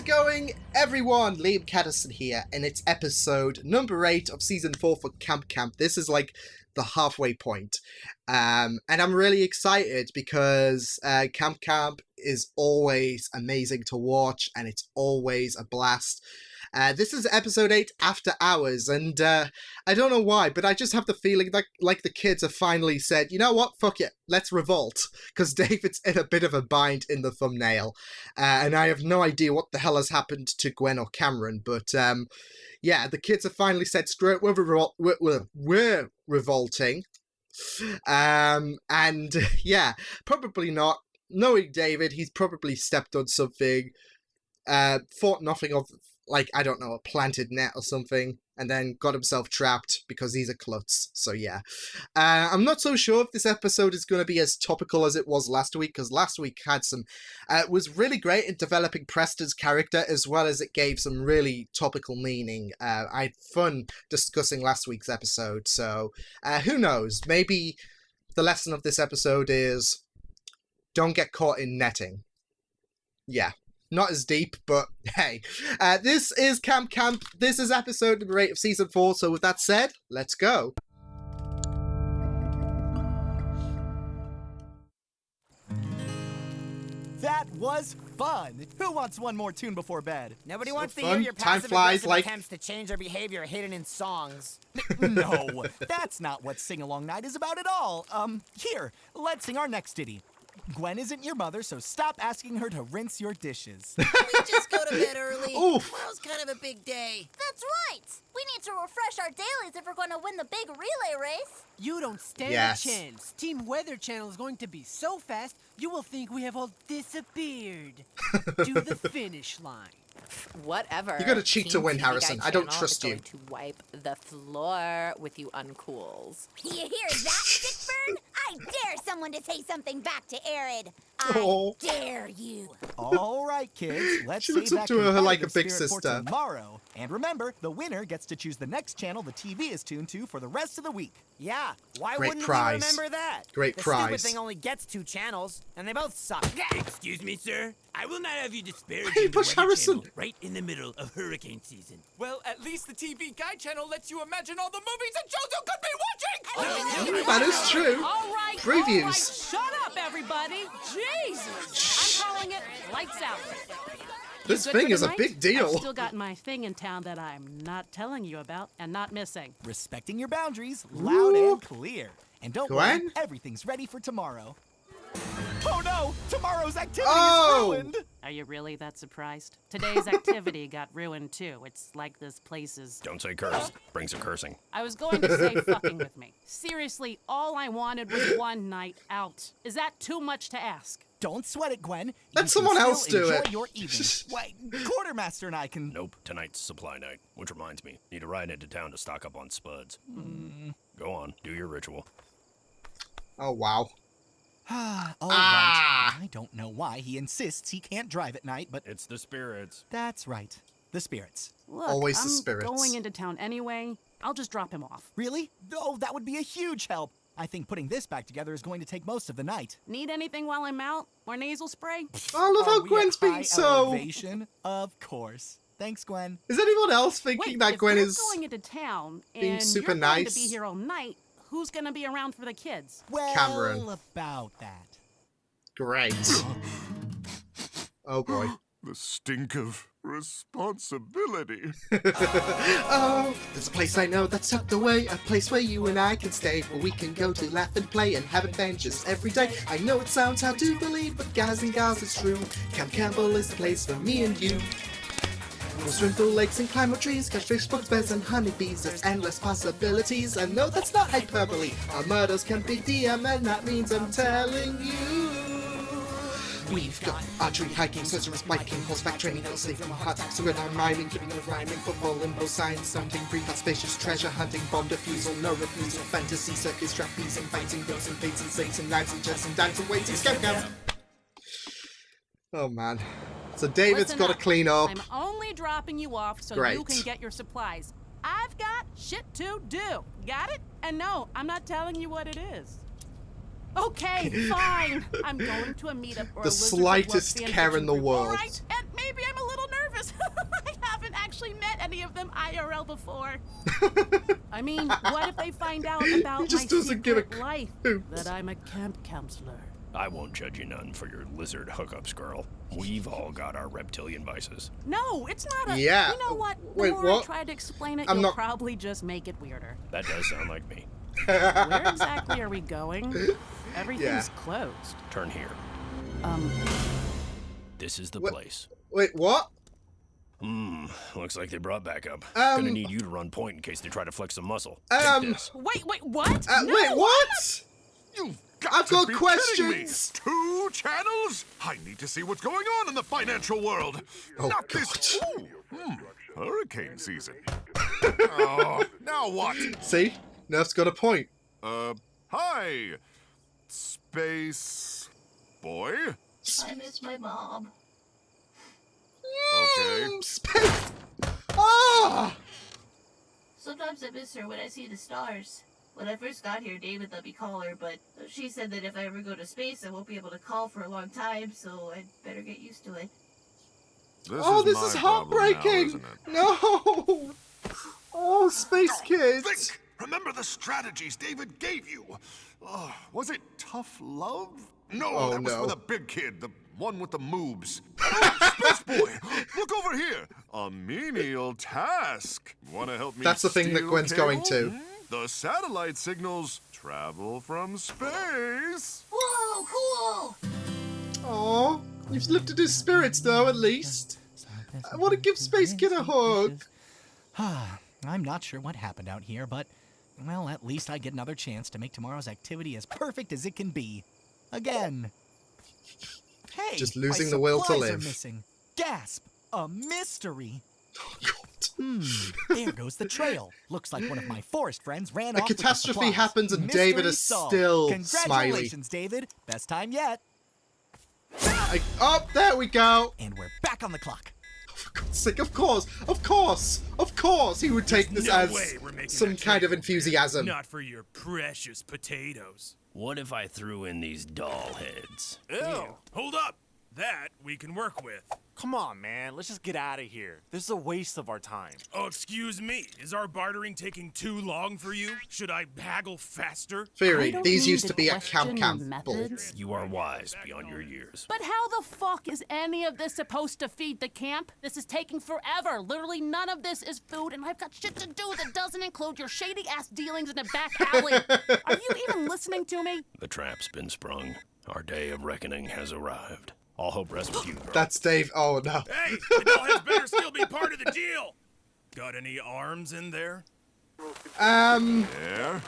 it going, everyone? Liam Catterson here, and it's episode number 8 of season 4 for Camp. This is like the halfway point, and I'm really excited because Camp is always amazing to watch, and it's always a blast. This is episode 8 After Hours, and I don't know why, but I just have the feeling that like the kids have finally said, you know what, fuck it, let's revolt, because David's in a bit of a bind in the thumbnail, and I have no idea what the hell has happened to Gwen or Cameron, but yeah, the kids have finally said, screw it, we're revolting, and yeah, probably not. Knowing David, he's probably stepped on something, thought nothing of, like, I don't know, a planted net or something, and then got himself trapped because he's a klutz. So yeah. I'm not so sure if this episode is going to be as topical as it was last week, because last week had some... was really great in developing Preston's character, as well as it gave some really topical meaning. I had fun discussing last week's episode, so who knows? Maybe the lesson of this episode is don't get caught in netting. Yeah. Not as deep, but hey. This is Camp. This is episode number 8 of season 4, so with that said, let's go. That was fun! Who wants one more tune before bed? Nobody So wants to fun. hear your Time passive flies aggressive like- attempts to change their behavior hidden in songs. No, that's not what sing-along night is about at all. Here, let's sing our next ditty. Gwen isn't your mother, so stop asking her to rinse your dishes. We just go to bed early. Oof. Tomorrow's kind of a big day. That's right! We need to refresh our dailies if we're going to win the big relay race. You don't stand Yes. a chance. Team Weather Channel is going to be so fast, you will think we have all disappeared to the finish line. Whatever. You gotta cheat to Team win, TV Harrison. Guide I don't Channel trust is you. going to wipe the floor with you uncools. You hear that, Sickburn? I dare someone to say something back to Arid. Oh. I dare you. All right, kids, let's She save looks up that to her like a competitive big spirit for sister. tomorrow. And remember, the winner gets to choose the next channel the TV is tuned to for the rest of the week. Yeah, why Great wouldn't prize. we remember that? Great the prize. stupid thing only gets 2 channels, and they both suck. Excuse me, sir. I will not have you disparage Why you the push Weather Harrison? Channel right in the middle of hurricane season. Well, at least the TV Guide channel lets you imagine all the movies and shows you could be watching! That is true. All right, Previews. shut up, everybody. Jesus. I'm calling it lights out. This Good thing for is a tonight? big deal. I've still got my thing in town that I'm not telling you about and not missing. Respecting your boundaries, loud Ooh. and clear. And don't Gwen? worry, everything's ready for tomorrow. Oh no! Tomorrow's activity Oh! is ruined! Are you really that surprised? Today's activity got ruined too. It's like this place is... Don't say curse. Bring some cursing. I was going to say fucking with me. Seriously, all I wanted was one night out. Is that too much to ask? Don't sweat it, Gwen. Let You someone can else still do enjoy it. your evening. Why, Quartermaster and I can... Nope. Tonight's supply night. Which reminds me, need to ride into town to stock up on spuds. Go on, do your ritual. Oh, wow. All right. I don't know why he insists he can't drive at night, but It's the spirits. that's right. The spirits. Look, Always the I'm spirits. going into town anyway. I'll just drop him off. Really? Oh, that would be a huge help. I think putting this back together is going to take most of the night. Need anything while I'm out? More nasal spray? I love Are how we Gwen's at being high so... elevation? Of course. Thanks, Gwen. Is anyone else thinking Wait, that if Gwen we're is... going into town being and super you're going to nice? be here all night, who's going to be around for the kids? Well, Cameron. about that. Great. Oh, boy. The stink of responsibility. Oh, there's a place I know that's tucked away, a place where you and I can stay, where we can go to laugh and play and have adventures every day. I know it sounds hard to believe, but guys and gals, it's true. Camp Campbell is the place for me and you. We'll swim through lakes and climb up trees, catch fish, bugs, bears, and honeybees. There's endless possibilities, and no, that's not hyperbole. Our murders can be DM, and that means I'm telling you. We've got archery, hiking, sorceress, biking, horseback training, no safe from heart attacks, so I'm miming, giving a rhyming, football, limbo, science, something, pre-thought, spacious, treasure hunting, bomb defusal, no refusal, fantasy, circus, trapeze, and fighting, girls and fates, and saints, and knives, and chests, and dimes, and weights, and scam. Oh, man. So David's Listen got to up. clean up. I'm only dropping you off so you Great. can get your supplies. I've got shit to do. Got it? And no, I'm not telling you what it is. Okay, fine. I'm going to a meetup or The a lizard slightest club care in the group. world. All right, and maybe I'm a little nervous. because I haven't actually met any of them IRL before. I mean, what if they find out about He just my doesn't give a secret life? hoot. That I'm a camp counselor. I won't judge you none for your lizard hookups, girl. We've all got our reptilian vices. No, it's not a... Yeah. You know what? The Wait, more what? I try to explain it, I'm you'll not- probably just make it weirder. That does sound like me. Where exactly are we going? Everything's closed. Turn here. This is the What? place. Wait, what? Looks like they brought backup. Um, Gonna need you to run point in case they try to flex some muscle. Um, Take this. Wait, what? No, Wait, what? You've I've to got be questions. kidding me. 2 channels? I need to see what's going on in the financial world. Oh, Not God. this. Ooh, hurricane season. Oh, now what? See? Nerf's got a point. Hi, space boy. I miss my mom. Okay. Space. Ah! Sometimes I miss her when I see the stars. When I first got here, David let me call her, but she said that if I ever go to space, I won't be able to call for a long time, so I'd better get used to it. This is my problem now, heartbreaking. isn't it? No. Oh, space kids. Think! Remember the strategies David gave you. Oh, was it tough love? No, Oh, that was no. for the big kid, the one with the moobs. Oh, Space Boy, look over here. A menial task. Want to help me That's the thing that steal Gwen's cable? going to. The satellite signals travel from space. Whoa, cool! Oh, you've lifted his spirits though, at least. I want to give Space Kid a hug. I'm not sure what happened out here, but, well, at least I get another chance to make tomorrow's activity as perfect as it can be. Again. Hey, Just my losing the will to supplies are live. missing. Gasp! A mystery. Oh, God. There goes the trail. Looks like one of my forest friends ran A off with the catastrophe supplies. happens and Mystery David is solved. still smiley. Congratulations, David. Best time yet. Oh, there we go. And we're back on the clock. For God's sake, of course, he would take this No as way we're making some that kind of trade. enthusiasm. Not for your precious potatoes. What if I threw in these doll heads? Ew. Hold up. That we can work with. Come on, man. Let's just get out of here. This is a waste of our time. Oh, excuse me. Is our bartering taking too long for you? Should I haggle faster? Theory, don't these need used to to be at question Camp your Bull. methods. You are wise beyond your years. But how the fuck is any of this supposed to feed the camp? This is taking forever. Literally none of this is food, and I've got shit to do that doesn't include your shady-ass dealings in the back alley. Are you even listening to me? The trap's been sprung. Our day of reckoning has arrived. All hope rests with you, girl. That's Dave. Oh, no. Hey, the dollheads better still be part of the deal. Got any arms in there? There.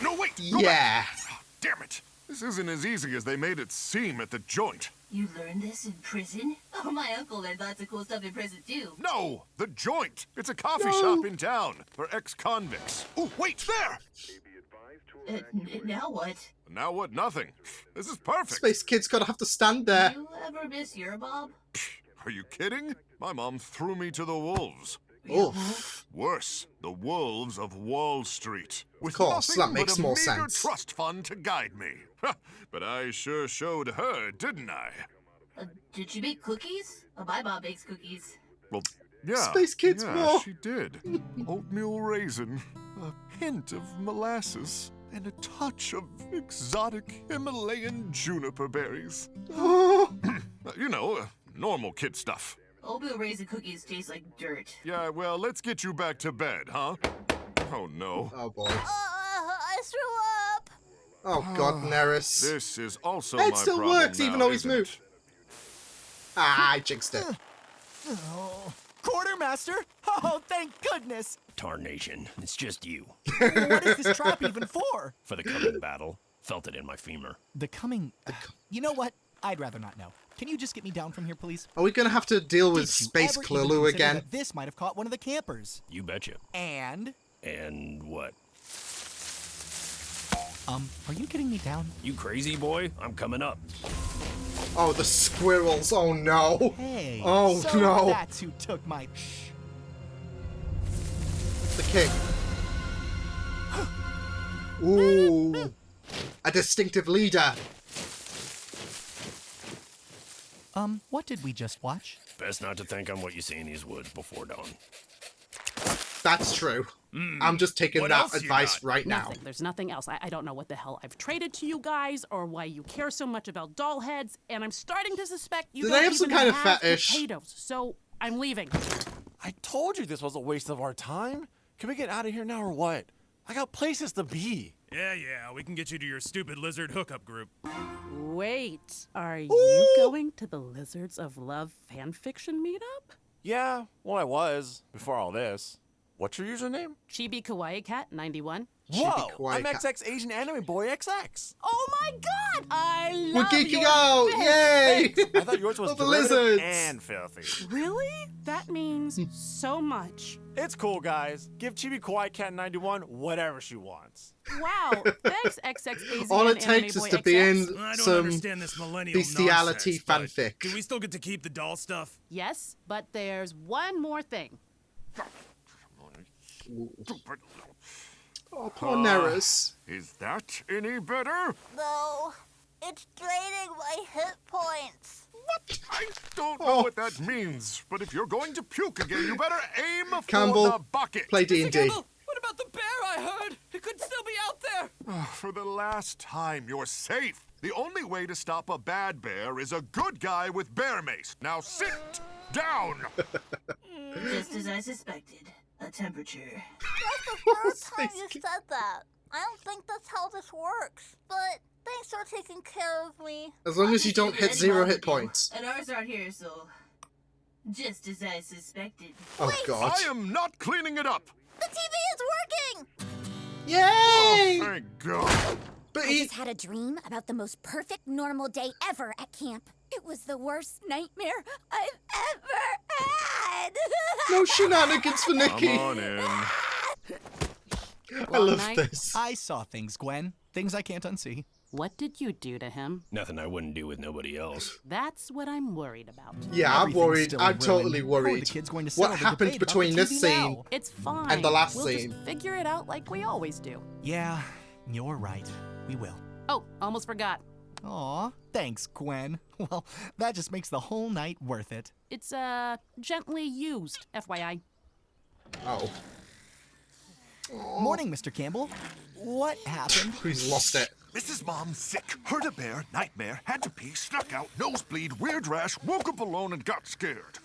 No, wait. Go Yeah. back. Damn it. This isn't as easy as they made it seem at the joint. You learned this in prison? Oh, my uncle learned lots of cool stuff in prison, too. No, the joint. It's a coffee shop in town for ex-convicts. Oh, wait, there. Now what? Now what? Nothing. This is perfect. Space Kid's gonna have to stand there. You ever miss your Bob? Are you kidding? My mom threw me to the wolves. Oof. Worse, the wolves of Wall Street. With course, nothing that makes but a more meager sense. trust fund to guide me. But I sure showed her, didn't I? Did she make cookies? Oh, my mom makes cookies. Well, yeah. Space Kid's yeah, more. she did. Oatmeal raisin, a hint of molasses, and a touch of exotic Himalayan juniper berries. Oh, You know, normal kid stuff. Oatmeal raisin cookies taste like dirt. Yeah, well, let's get you back to bed, huh? Oh, no. oh boy. I threw up. Oh God, Neris. This is also It my still problem works, now, even though he's isn't it? moved. Ah, I jinxed it. Quartermaster? Oh, thank goodness. Tarnation. It's just you. What is this trap even for? For the coming battle. Felt it in my femur. The coming... you know what? I'd rather not know. Can you just get me down from here, please? Are we gonna have to deal with Did you Space ever even Clulu consider again? that this might have caught one of the campers. You betcha. And... And what? are you getting me down? You crazy boy? I'm coming up. Oh, the squirrels. Oh no. Hey. Oh, so no. that's who took my... The king. Ooh. A distinctive leader. What did we just watch? Best not to think on what you see in these woods before dawn. That's true. I'm just taking What that else you advice got? right now. Nothing. There's nothing else. I don't know what the hell I've traded to you guys or why you care so much about doll heads, and I'm starting to suspect you Do don't they have some even kind of have fetish? potatoes. So I'm leaving. I told you this was a waste of our time. Can we get out of here now or what? I got places to be. Yeah, we can get you to your stupid lizard hookup group. Wait, are you going to the Lizards of Love fanfiction meetup? Yeah, well, I was before all this. What's your username? Chibi Kawaii Cat 91. Whoa, Kawaii I'm Cat. XX Asian Anime Boy XX. Oh my god! I We're love geeking your out! fic. Yay! I thought yours was Oh, the derivative lizards. and filthy. Really? That means so much. It's cool, guys. Give Chibi Kawaii Cat 91 whatever she wants. Wow, thanks XX Asian All it Anime takes Boy is to XX. be in I don't some understand this millennial bestiality nonsense, but fanfic. Do we still get to keep the doll stuff? Yes, but there's one more thing. Oh, poor Neris. Is that any better? No, it's draining my hit points. What? I don't know what that means, but if you're going to puke again, you better aim for Campbell, the bucket. play D&D. Campbell, what about the bear I heard? It could still be out there. For the last time, you're safe. The only way to stop a bad bear is a good guy with bear mace. Now sit down. Just as I suspected. A temperature. That's the first time you said that. I don't think that's how this works. But thanks for taking care of me. As long as you don't hit 0 hit points. And ours aren't here, so... Just as I suspected. Oh, God. I am not cleaning it up. The TV is working! Yay! Oh, thank God. But I just had a dream about the most perfect normal day ever at camp. It was the worst nightmare I've ever had. no shenanigans for Nikki. Come on in. I love night. this. I saw things, Gwen. Things I can't unsee. What did you do to him? Nothing I wouldn't do with nobody else. That's what I'm worried about. Yeah, I'm Everything's worried. still I'm in ruin. totally How are worried. the kids going to What settle the happened debate about between the this TV scene now? It's fine. and the last we'll scene? Just figure it out like we always do. Yeah, you're right. We will. Oh, almost forgot. Aw, thanks, Gwen. Well, that just makes the whole night worth it. It's, gently used, FYI. Oh. Morning, Mr. Campbell. What happened? He's lost it. Mrs. Mom's sick. Heard a bear, nightmare, had to pee, snuck out, nosebleed, weird rash, woke up alone and got scared.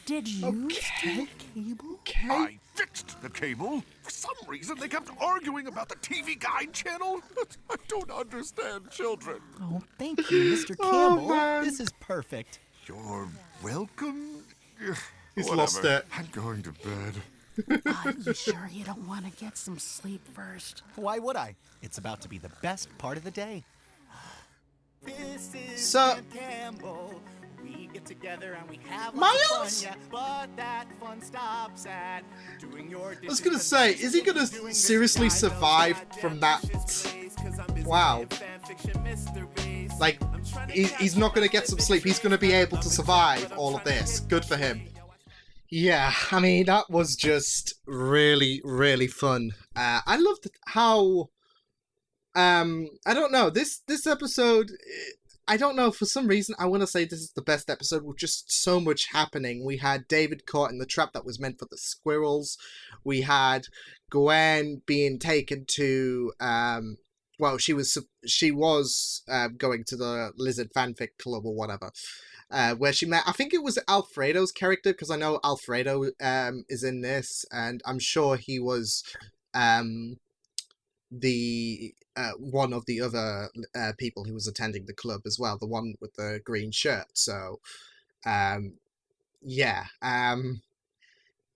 Did you Okay. cable? Okay. I fixed the cable. For some reason, they kept arguing about the TV Guide channel. I don't understand children. Oh, thank you, Mr. Oh, Campbell. man. This is perfect. You're welcome. He's Whatever. lost it. I'm going to bed. Are you sure you don't want to get some sleep first? Why would I? It's about to be the best part of the day. This is So- Campbell. We get together and we have Miles? lots of fun, yeah, but that fun stops at doing your I was gonna say, is he gonna seriously survive from that? Wow. Like, he's not gonna get some sleep. He's gonna be able to survive all of this. Good for him. Yeah, I mean, that was just really, really fun. I loved how... I don't know, this episode... I don't know, for some reason, I want to say this is the best episode with just so much happening. We had David caught in the trap that was meant for the squirrels. We had Gwen being taken to, well, she was going to the Lizard Fanfic Club or whatever, where she met, I think it was Alfredo's character, because I know Alfredo is in this, and I'm sure he was the one of the other people who was attending the club as well, the one with the green shirt. So yeah,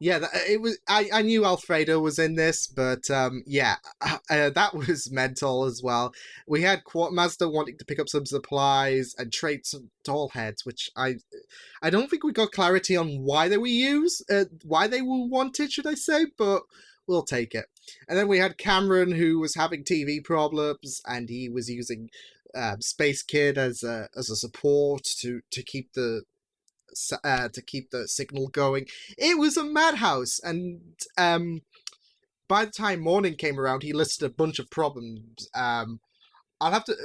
it was. I knew Alfredo was in this, but yeah, that was mental as well. We had Quartermaster wanting to pick up some supplies and trade some doll heads, which I don't think we got clarity on why they were why they were wanted, should I say? But we'll take it. And then we had Cameron, who was having TV problems, and he was using Space Kid as a support to keep the signal going. It was a madhouse, and by the time morning came around, he listed a bunch of problems. I'll have to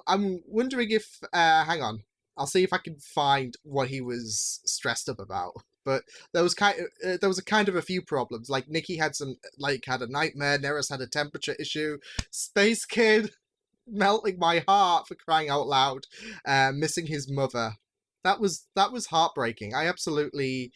I'm wondering if hang on. I'll see if I can find what he was stressed up about. But there was a few problems. Like Nikki had had a nightmare. Neris had a temperature issue. Space Kid melting my heart, for crying out loud. Missing his mother. That was heartbreaking. I absolutely.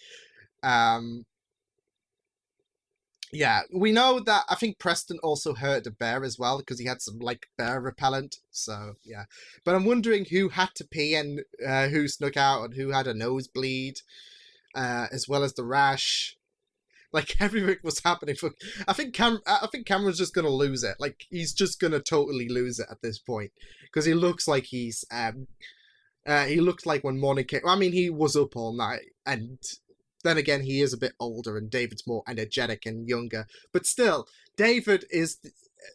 Yeah, we know that. I think Preston also hurt a bear as well because he had some like bear repellent. So yeah, but I'm wondering who had to pee and who snuck out and who had a nosebleed. As well as the rash. Like, everything was happening for... I think Cameron's just gonna lose it. Like, he's just gonna totally lose it at this point. Because he looks like he's... he looked like when morning came... I mean, he was up all night. And then again, he is a bit older, and David's more energetic and younger. But still, David is,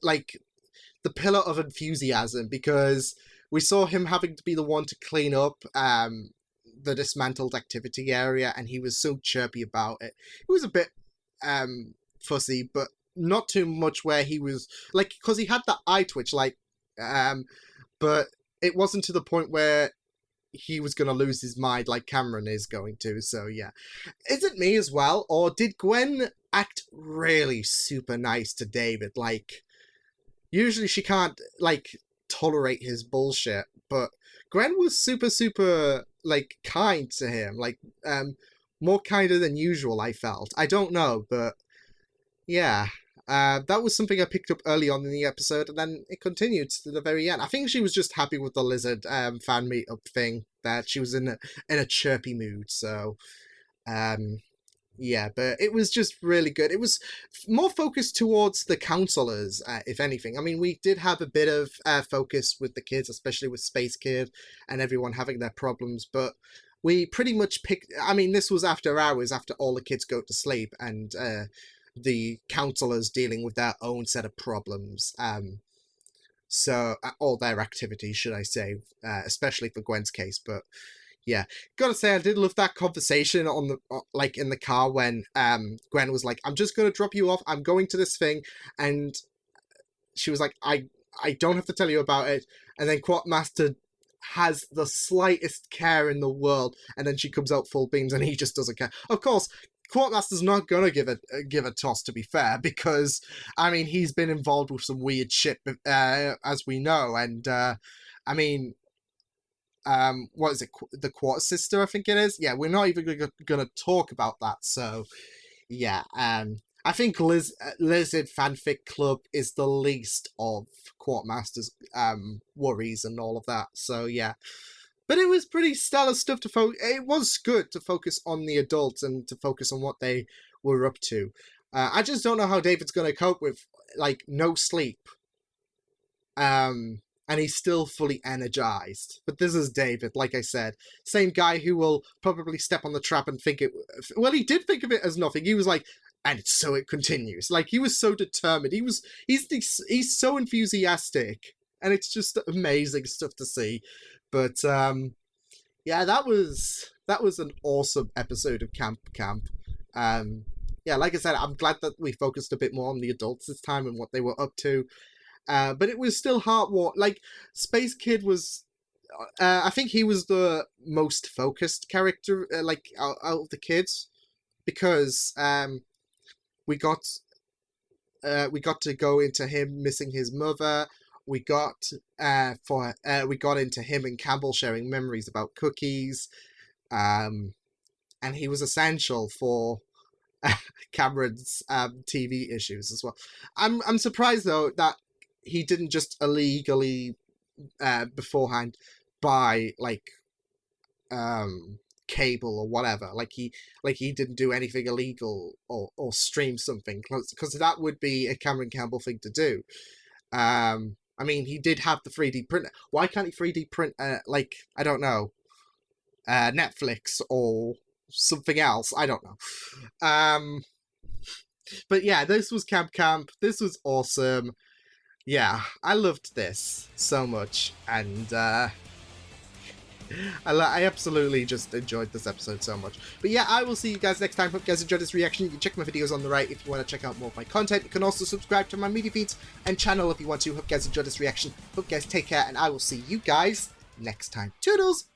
like, the pillar of enthusiasm. Because we saw him having to be the one to clean up... the dismantled activity area, and he was so chirpy about it. It was a bit fussy, but not too much where he was like, because he had that eye twitch, like but it wasn't to the point where he was going to lose his mind like Cameron is going to. So yeah, is it me as well, or did Gwen act really super nice to David? Like, usually she can't like tolerate his bullshit, but Gwen was super like kind to him, like more kinder than usual. I felt. I don't know, but yeah, that was something I picked up early on in the episode, and then it continued to the very end. I think she was just happy with the lizard fan meetup thing, that she was in a chirpy mood. So yeah, but it was just really good. It was more focused towards the counselors, if anything. I mean, we did have a bit of focus with the kids, especially with Space Kid and everyone having their problems, but we pretty much picked... I mean, this was after hours, after all the kids go to sleep, and the counselors dealing with their own set of problems. So, all their activities, should I say, especially for Gwen's case, but... Yeah, gotta say, I did love that conversation on the like in the car when Gwen was like, "I'm just gonna drop you off. I'm going to this thing," and she was like, "I don't have to tell you about it." And then Quartermaster has the slightest care in the world, and then she comes out full beams, and he just doesn't care. Of course, Quartermaster's not gonna give a toss, to be fair, because I mean, he's been involved with some weird shit, as we know, and I mean. What is it? The Quarter Sister, I think it is. Yeah, we're not even gonna talk about that. So, yeah. I think Lizard Fanfic Club is the least of Quartermaster's worries and all of that. So yeah, but it was pretty stellar stuff to focus. It was good to focus on the adults and to focus on what they were up to. I just don't know how David's gonna cope with like no sleep. And he's still fully energized. But this is David, like I said. Same guy who will probably step on the trap and think it... Well, he did think of it as nothing. He was like, and so it continues. Like, he was so determined. He's so enthusiastic. And it's just amazing stuff to see. But, yeah, that was an awesome episode of Camp. Yeah, like I said, I'm glad that we focused a bit more on the adults this time and what they were up to. But it was still heartwarming. Like, Space Kid was... I think he was the most focused character, out of the kids. Because we got to go into him missing his mother. We got into him and Campbell sharing memories about cookies. And he was essential for... Cameron's TV issues as well. I'm surprised, though, that he didn't just illegally beforehand buy like cable or whatever. Like he didn't do anything illegal or stream something, because that would be a Cameron Campbell thing to do. I mean, he did have the 3D printer. Why can't he 3D print like, I don't know, Netflix or something else? I don't know. But yeah, this was Camp. This was awesome. Yeah, I loved this so much, and I absolutely just enjoyed this episode so much. But yeah, I will see you guys next time. Hope you guys enjoyed this reaction. You can check my videos on the right if you want to check out more of my content. You can also subscribe to my media feeds and channel if you want to. Hope you guys enjoyed this reaction. Hope you guys take care, and I will see you guys next time. Toodles!